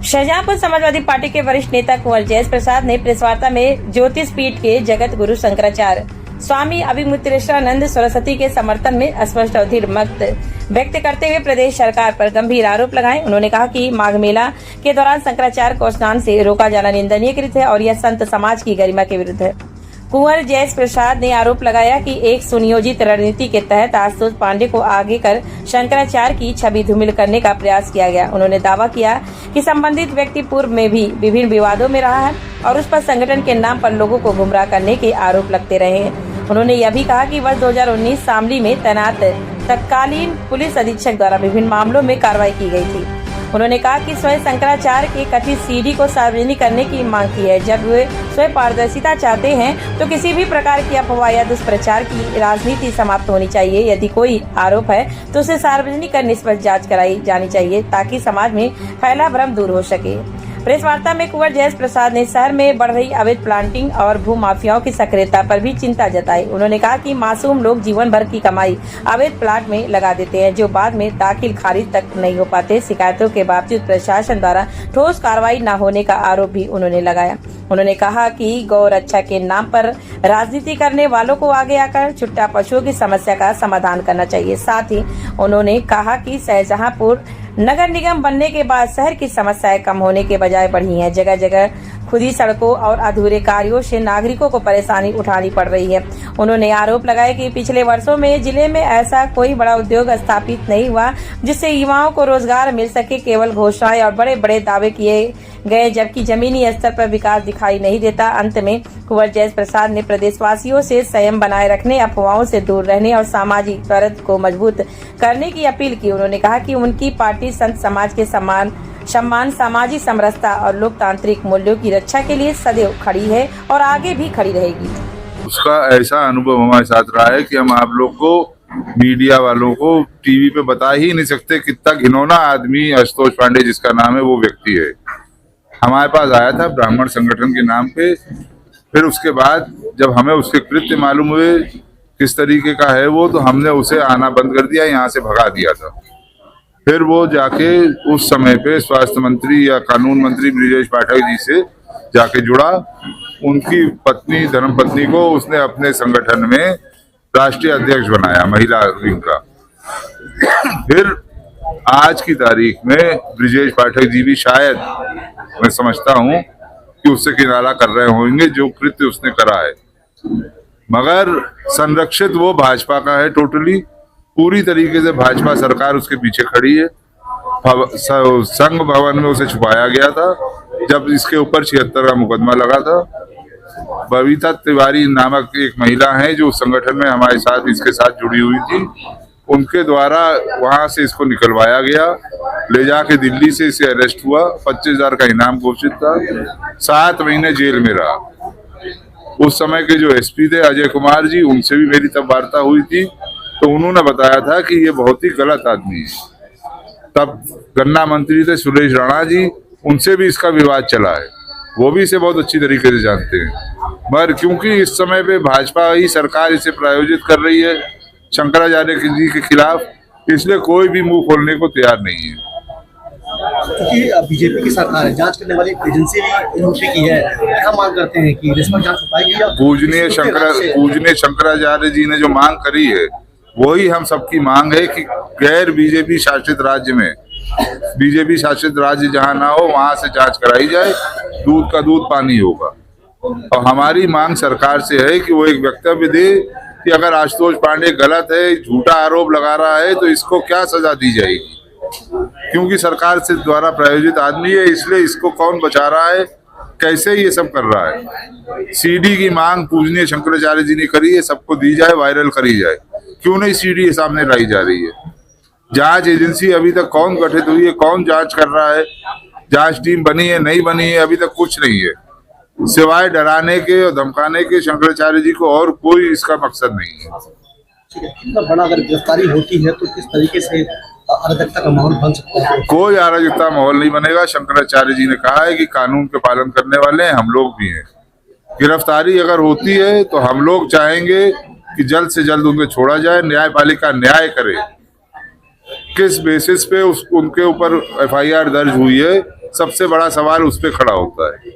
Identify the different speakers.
Speaker 1: Shahjahanpur Samajwadi party के वरिष्ठ नेता कुंवर जयेश प्रसाद ने प्रेस वार्ता में ज्योतिष पीठ के जगत गुरु शंकराचार्य स्वामी अभिमुत्रेश्वरानंद सरस्वती के समर्थन में स्पष्ट और दृढ़ मत व्यक्त करते हुए प्रदेश सरकार पर गंभीर आरोप लगाए। उन्होंने कहा कि माघ मेला के दौरान शंकराचार्य को स्नान से रोका जाना निंदनीय कृत्य है और यह संत समाज की गरिमा के विरुद्ध है। कुंवर जयेश प्रसाद ने आरोप लगाया कि एक सुनियोजित रणनीति के तहत आशुतोष पांडे को आगे कर शंकराचार्य की छवि धूमिल करने का प्रयास किया गया। उन्होंने दावा किया कि संबंधित व्यक्ति पूर्व में भी विभिन्न विवादों में रहा है और उस पर संगठन के नाम पर लोगों को गुमराह करने के आरोप लगते रहे हैं। उन्होंने यह भी कहा कि वर्ष 2019 शामली में तैनात तत्कालीन पुलिस अधीक्षक द्वारा विभिन्न मामलों में कार्रवाई की गई थी। उन्होंने कहा कि स्वयं शंकराचार्य के कथित सीडी को सार्वजनिक करने की मांग की है। जब वे स्वयं पारदर्शिता चाहते हैं तो किसी भी प्रकार की अफवाह या दुष्प्रचार की राजनीति समाप्त होनी चाहिए। यदि कोई आरोप है तो उसे सार्वजनिक कर निष्पक्ष जांच कराई जानी चाहिए ताकि समाज में फैला भ्रम दूर हो सके। प्रेस वार्ता में कुंवर जयेश प्रसाद ने शहर में बढ़ रही अवैध प्लांटिंग और भू माफियाओं की सक्रियता पर भी चिंता जताई। उन्होंने कहा कि मासूम लोग जीवन भर की कमाई अवैध प्लाट में लगा देते हैं जो बाद में दाखिल खारिज तक नहीं हो पाते। शिकायतों के बावजूद प्रशासन द्वारा ठोस कार्रवाई न होने का आरोप भी उन्होंने लगाया। उन्होंने कहा कि गौ रक्षा के नाम पर राजनीति करने वालों को आगे आकर छुट्टा पशुओं की समस्या का समाधान करना चाहिए। साथ ही उन्होंने कहा कि शाहजहांपुर नगर निगम बनने के बाद शहर की समस्याएं कम होने के बजाय बढ़ी हैं। जगह जगह खुदी सड़कों और अधूरे कार्यों से नागरिकों को परेशानी उठानी पड़ रही है। उन्होंने आरोप लगाया कि पिछले वर्षों में जिले में ऐसा कोई बड़ा उद्योग स्थापित नहीं हुआ जिससे युवाओं को रोजगार मिल सके। केवल घोषणाएं और बड़े बड़े दावे किए गए जबकि जमीनी स्तर पर विकास दिखाई नहीं देता। अंत में कुंवर जयेश प्रसाद ने प्रदेशवासियों से संयम बनाए रखने, अफवाहों से दूर रहने और सामाजिक सौहार्द को मजबूत करने की अपील की। उन्होंने कहा कि उनकी पार्टी संत समाज के सम्मान, सामाजिक समरसता और लोकतांत्रिक मूल्यों की रक्षा के लिए सदैव खड़ी है और आगे भी खड़ी रहेगी।
Speaker 2: उसका ऐसा अनुभव हमारे साथ रहा है कि हम आप लोग को, मीडिया वालों को टीवी पे बता ही नहीं सकते कितना घिनौना आदमी आशुतोष पांडे जिसका नाम है वो व्यक्ति है। हमारे पास आया था ब्राह्मण संगठन के नाम पे। फिर उसके बाद जब हमें उसके कृत्य मालूम हुए किस तरीके का है वो, तो हमने उसे आना बंद कर दिया, यहाँ से भगा दिया था। फिर वो जाके उस समय पे स्वास्थ्य मंत्री या कानून मंत्री ब्रिजेश पाठक जी से जाके जुड़ा। उनकी पत्नी, धर्मपत्नी को उसने अपने संगठन में राष्ट्रीय अध्यक्ष बनाया, महिला विंग का। फिर आज की तारीख में ब्रिजेश पाठक जी भी शायद, मैं समझता हूँ कि उससे किनारा कर रहे होंगे जो कृत्य उसने करा है, मगर संरक्षित वो भाजपा का है। टोटली पूरी तरीके से भाजपा सरकार उसके पीछे खड़ी है। संघ भवन में उसे छुपाया गया था जब इसके ऊपर 76 का मुकदमा लगा था। बबीता तिवारी नामक एक महिला है जो संगठन में हमारे साथ, इसके साथ जुड़ी हुई थी। उनके द्वारा वहां से इसको निकलवाया गया, ले जाके दिल्ली से इसे अरेस्ट हुआ। 25,000 का इनाम घोषित था। 7 महीने जेल में रहा। उस समय के जो एसपी थे अजय कुमार जी, उनसे भी मेरी तब वार्ता हुई थी, तो उन्होंने बताया था कि ये बहुत ही गलत आदमी है। तब गन्ना मंत्री थे सुरेश राणा जी, उनसे भी इसका विवाद चला है। वो भी इसे बहुत अच्छी तरीके से जानते हैं, मगर क्योंकि इस समय पे भाजपा ही सरकार इसे प्रायोजित कर रही है शंकराचार्य जी के खिलाफ, इसलिए कोई भी मुंह खोलने को तैयार नहीं है।
Speaker 3: क्योंकि बीजेपी की सरकार है, जांच करने वाली एजेंसी भी इनसे की है, क्या मांग करते हैं कि निष्पक्ष जांच हो पाएगी? या
Speaker 2: पूजनीय शंकराचार्य जी ने जो मांग करी है वही हम सबकी मांग है कि गैर बीजेपी शासित राज्य में, बीजेपी शासित राज्य जहां ना हो वहां से जांच कराई जाए। दूध का दूध पानी होगा। और हमारी मांग सरकार से है कि वो एक वक्तव्य दे कि अगर आशुतोष पांडे गलत है, झूठा आरोप लगा रहा है, तो इसको क्या सजा दी जाएगी। क्योंकि सरकार से द्वारा प्रायोजित आदमी है, इसलिए इसको कौन बचा रहा है, कैसे ये सब कर रहा है। सीडी की मांग पूजनीय शंकराचार्य जी ने करी है, सबको दी जाए, वायरल करी जाए। क्यों नहीं सीडी सामने लाई जा रही है? जांच एजेंसी अभी तक कौन गठित हुई है, कौन जांच कर रहा है? जांच टीम बनी है, नहीं बनी है, अभी तक कुछ नहीं है। सिवाय डराने के और धमकाने के शंकराचार्य जी को और कोई इसका मकसद नहीं है।
Speaker 3: इतना बड़ा अगर गिरफ्तारी होती है तो किस तरीके से अराजकता का माहौल बन सकता है?
Speaker 2: कोई अराजकता माहौल नहीं बनेगा। शंकराचार्य जी ने कहा है कि कानून के पालन करने वाले हैं, हम लोग भी हैं। गिरफ्तारी अगर होती है तो हम लोग चाहेंगे कि जल्द से जल्द उनको छोड़ा जाए, न्यायपालिका न्याय करे। किस बेसिस पे उनके ऊपर FIR दर्ज हुई है सबसे बड़ा सवाल उस पर खड़ा होता है।